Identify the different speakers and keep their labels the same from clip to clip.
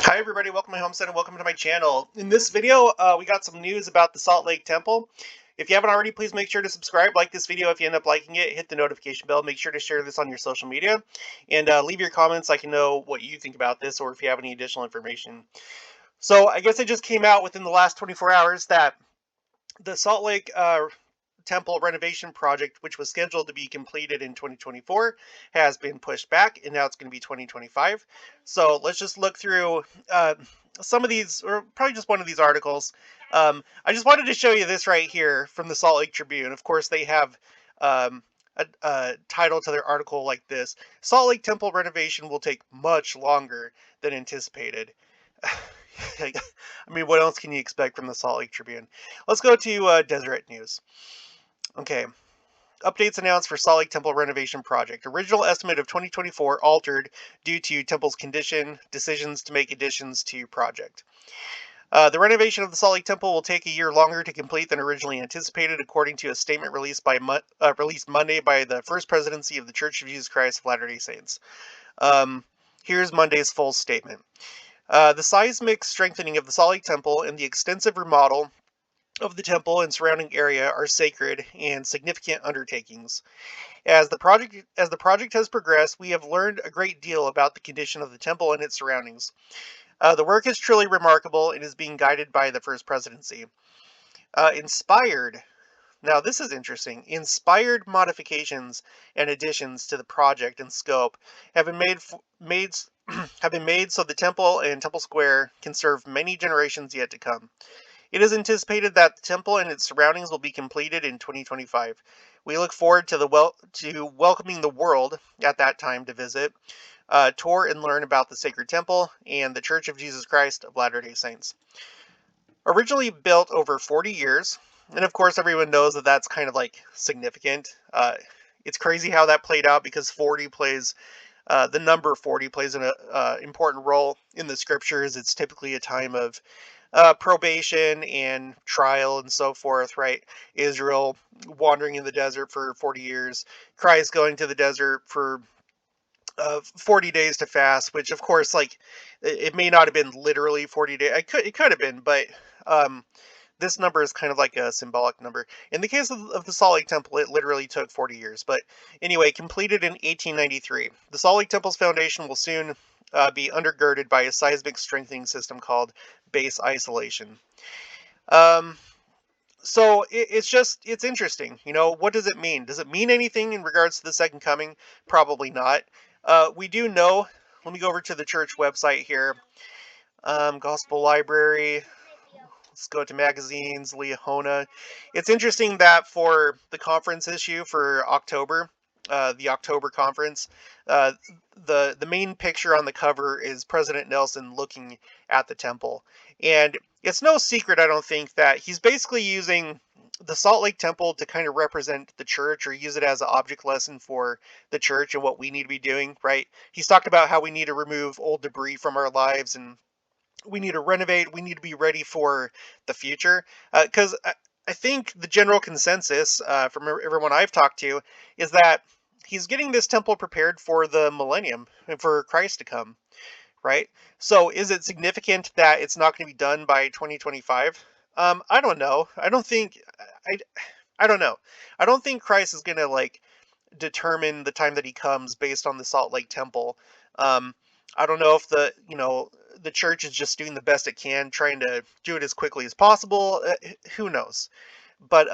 Speaker 1: Hi everybody, welcome to my homestead and welcome to my channel. In this video, we got some news about the Salt Lake Temple. If you haven't already, please make sure to subscribe, like this video if you end up liking it, hit the notification bell, make sure to share this on your social media, and leave your comments so I can know what you think about this or if you have any additional information. So I guess it just came out within the last 24 hours that the Salt Lake Temple renovation project, which was scheduled to be completed in 2024, has been pushed back, and now it's going to be 2025. So let's just look through some of these, or probably just one of these articles. I just wanted to show you this right here from the Salt Lake Tribune. Of course, they have a title to their article like this: Salt Lake Temple renovation will take much longer than anticipated. I mean, what else can you expect from the Salt Lake Tribune? Let's go to Deseret News. Okay. Updates announced for Salt Lake Temple renovation project. Original estimate of 2024 altered due to Temple's condition, decisions to make additions to project. The renovation of the Salt Lake Temple will take a year longer to complete than originally anticipated, according to a statement released Monday by the First Presidency of the Church of Jesus Christ of Latter-day Saints. Here's Monday's full statement. The seismic strengthening of the Salt Lake Temple and the extensive remodel of the temple and surrounding area are sacred and significant undertakings. As the project has progressed, we have learned a great deal about the condition of the temple and its surroundings. The work is truly remarkable and is being guided by the First Presidency. Inspired. Now this is interesting. Inspired modifications and additions to the project and scope have been made have been made so the temple and Temple Square can serve many generations yet to come. It is anticipated that the temple and its surroundings will be completed in 2025. We look forward to welcoming the world at that time to visit, tour, and learn about the sacred temple and the Church of Jesus Christ of Latter-day Saints. Originally built over 40 years, and of course everyone knows that that's kind of like significant. It's crazy how that played out because the number 40 plays an important role in the scriptures. It's typically a time of probation and trial and so forth, right? Israel wandering in the desert for 40 years, Christ going to the desert for 40 days to fast, which of course, like, it may not have been literally 40 days. It could have been, but this number is kind of like a symbolic number. In the case of the Salt Lake Temple, it literally took 40 years. But anyway, completed in 1893. The Salt Lake Temple's foundation will soon be undergirded by a seismic strengthening system called base isolation. So it's interesting. What does it mean? Does it mean anything in regards to the second coming? Probably not. We do know. Let me go over to the church website here. Gospel Library. Let's go to magazines, Leahona. It's interesting that for the conference issue for October, the October conference, uh, the main picture on the cover is President Nelson looking at the temple, and it's no secret, I don't think, that he's basically using the Salt Lake Temple to kind of represent the church or use it as an object lesson for the church and what we need to be doing, right? He's talked about how we need to remove old debris from our lives and we need to renovate. We need to be ready for the future. Because I think the general consensus from everyone I've talked to is that he's getting this temple prepared for the millennium and for Christ to come, right? So is it significant that it's not going to be done by 2025? I don't know. I I don't know. I don't think Christ is going to like determine the time that he comes based on the Salt Lake Temple. Um, I don't know if the church is just doing the best it can, trying to do it as quickly as possible. Who knows? But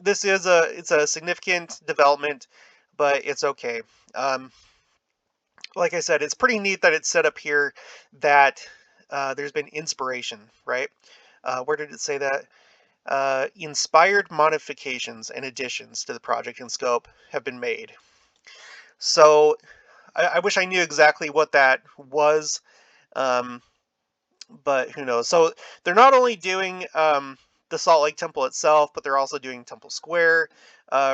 Speaker 1: it's a significant development, but it's okay. Um, like I said, it's pretty neat that it's set up here that there's been inspiration, right? Where did it say that? Inspired modifications and additions to the project and scope have been made. So I wish I knew exactly what that was, um, but who knows? So they're not only doing the Salt Lake Temple itself, but they're also doing Temple Square.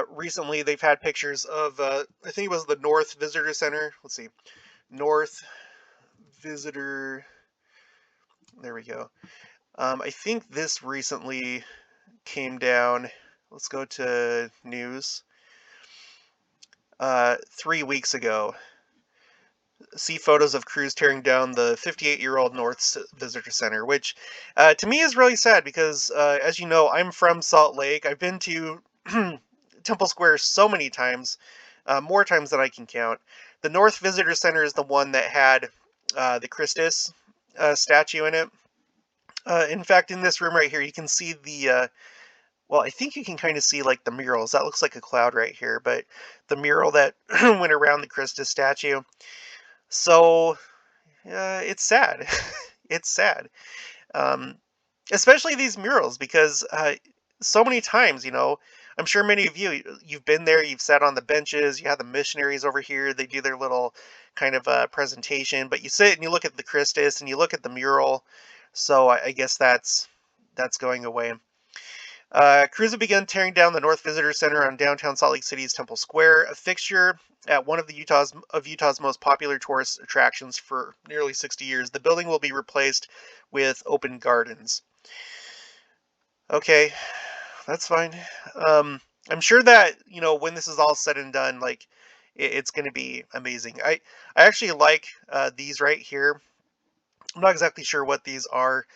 Speaker 1: Recently, they've had pictures of, I think it was the North Visitor Center. Let's see. North Visitor. There we go. I think this recently came down. Let's go to news. 3 weeks ago. see photos of crews tearing down the 58-year-old North Visitor Center, which to me is really sad because, as you know, I'm from Salt Lake. I've been to Temple Square so many times, more times than I can count. The North Visitor Center is the one that had the Christus statue in it. In fact, in this room right here, you can see well, I think you can kind of see like the murals. That looks like a cloud right here, but the mural that went around the Christus statue. So it's sad. It's sad, um, especially these murals because so many times, I'm sure many of you've been there. You've sat on the benches. You have the missionaries over here. They do their little kind of presentation, but you sit and you look at the Christus and you look at the mural. So I guess that's going away. Crews have begun tearing down the North Visitor Center on downtown Salt Lake City's Temple Square, a fixture at one of Utah's most popular tourist attractions for nearly 60 years. The building will be replaced with open gardens. Okay, that's fine. I'm sure that when this is all said and done, like it's going to be amazing. I actually like these right here. I'm not exactly sure what these are.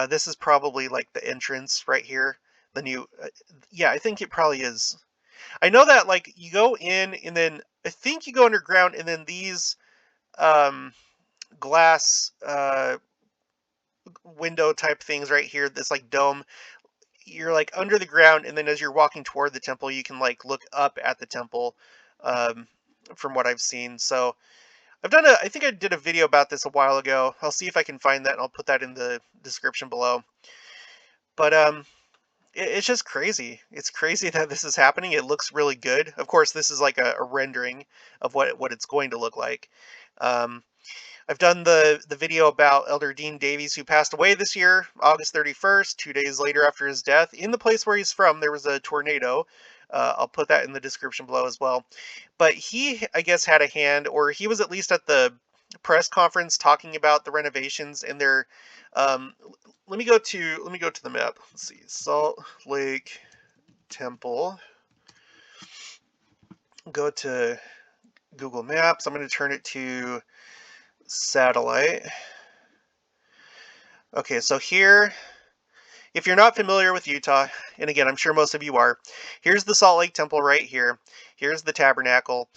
Speaker 1: This is probably like the entrance right here. The new, yeah, I think it probably is. I know that like you go in and then I think you go underground and then these um, glass window type things right here, this like dome, you're like under the ground and then as you're walking toward the temple, you can like look up at the temple um, from what I've seen. So I think I did a video about this a while ago. I'll see if I can find that and I'll put that in the description below. But it's just crazy. It's crazy that this is happening. It looks really good. Of course, this is like a rendering of what it's going to look like. Um, I've done the video about Elder Dean Davies, who passed away this year, August 31st, 2 days later after his death. In the place where he's from, there was a tornado. I'll put that in the description below as well. But he, I guess, had a hand, or he was at least at the press conference talking about the renovations and their. Um, let me go to the map. Let's see, Salt Lake Temple. Go to Google Maps. I'm going to turn it to satellite. Okay, so here, if you're not familiar with Utah, and again, I'm sure most of you are, here's the Salt Lake Temple right here. Here's the tabernacle.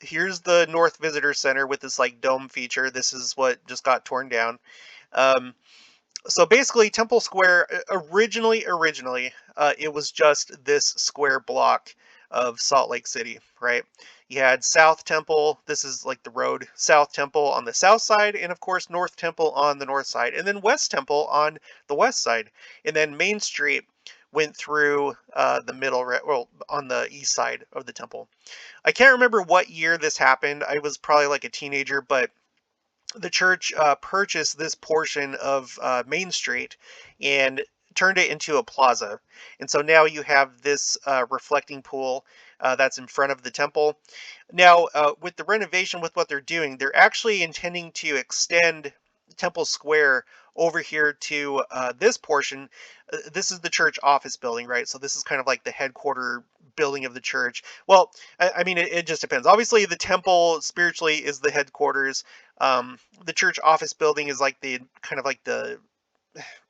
Speaker 1: Here's the North Visitor Center with this like dome feature. This is what just got torn down. Um, so basically, Temple Square originally, it was just this square block of Salt Lake City, right? You had South Temple. This is like the road. South Temple on the south side, and of course North Temple on the north side, and then West Temple on the west side, and then Main Street went through the middle, well, on the east side of the temple. I can't remember what year this happened. I was probably like a teenager, but the church purchased this portion of Main Street and turned it into a plaza. And so now you have this reflecting pool that's in front of the temple. Now, with the renovation, with what they're doing, they're actually intending to extend Temple Square over here to this portion. This is the church office building, right? So this is kind of like the headquarter building of the church. Well, I mean, it just depends. Obviously, the temple spiritually is the headquarters. The church office building is like the kind of like the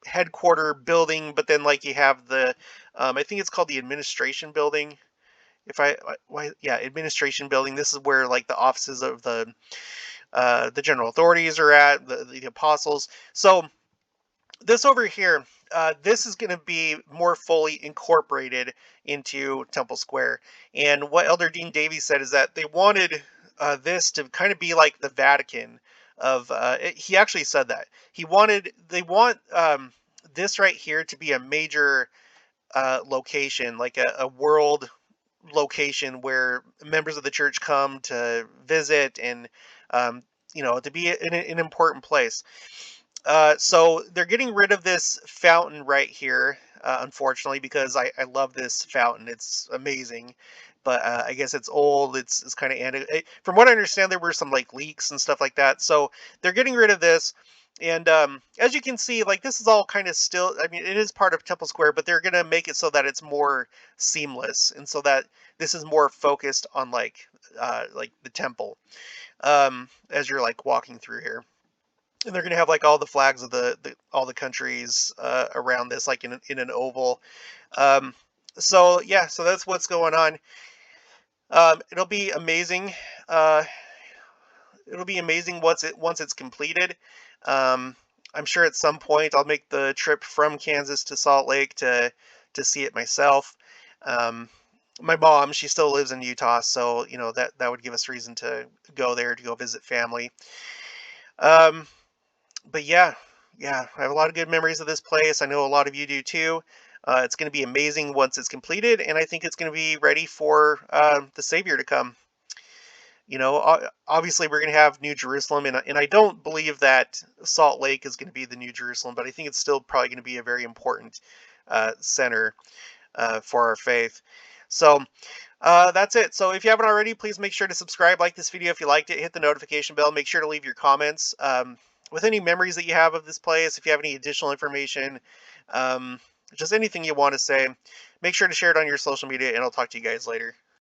Speaker 1: headquarter building, but then like you have the, I think it's called the administration building. If I, why, yeah, administration building. This is where like the offices of the general authorities are at, the apostles. So this over here, this is going to be more fully incorporated into Temple Square. And what Elder Dean Davies said is that they wanted this to kind of be like the Vatican of. He actually said that they want this right here to be a major location, like a world location where members of the church come to visit and to be in an important place. So they're getting rid of this fountain right here, unfortunately, because I love this fountain. It's amazing, but I guess it's old. It's kind of from what I understand, there were some like leaks and stuff like that. So they're getting rid of this, and as you can see, like this is all kind of still. I mean, it is part of Temple Square, but they're gonna make it so that it's more seamless, and so that this is more focused on like the temple. as you're like walking through here. And they're gonna have like all the flags of all the countries around this, like in an oval. Um, so yeah, so that's what's going on. It'll be amazing. Uh, it'll be amazing once it's completed. Um, I'm sure at some point I'll make the trip from Kansas to Salt Lake to see it myself. Um, my mom, she still lives in Utah, so you know that would give us reason to go there to go visit family. Um, but yeah, yeah, I have a lot of good memories of this place. I know a lot of you do too. It's going to be amazing once it's completed, and I think it's going to be ready for the Savior to come. You know, obviously we're going to have New Jerusalem, and I don't believe that Salt Lake is going to be the New Jerusalem, but I think it's still probably going to be a very important center for our faith. So that's it. So if you haven't already, please make sure to subscribe, like this video if you liked it, hit the notification bell, make sure to leave your comments with any memories that you have of this place. If you have any additional information, um, just anything you want to say, make sure to share it on your social media, and I'll talk to you guys later.